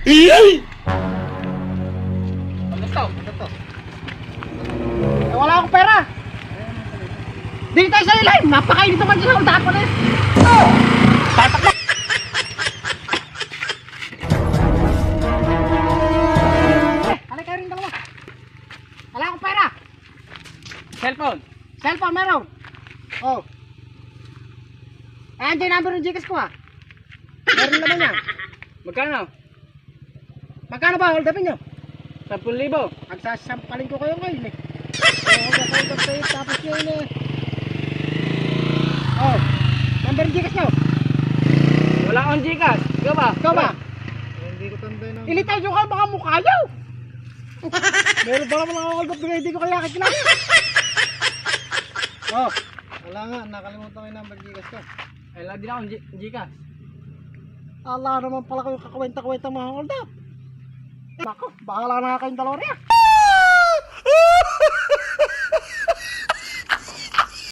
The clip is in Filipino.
Ito. Eh, wala akong pera. Dito tayo sa ilalim. Napakainit naman dyan ako. Dapat ulit. Oh! Tatak na. Halika kayo rin dalawa. Wala akong pera. Cellphone meron. Oh. Ayan dyan yung number ng Gcash ko ha. Meron naman niya. Magkano ba? Hold upin nyo. 10,000. Magsasampalin ko kayo ngayon eh. Hold up kayo tapos yun eh. Oh. Number ng Gcash nyo. Wala akong Gcash. Ikaw ba? Hindi ko tanday na. Ilitaw nyo kayo baka mukha nyo. Meron ba naman ako hold up na hindi ko kaya kakilala. Oh. Wala nga, nakalimutan ko yung number Gcash ko. Wala din akong Gcash. Ala naman pala kayo kakwenta-kwenta mga hold up. Bako, bahala na kayong dalawa rin.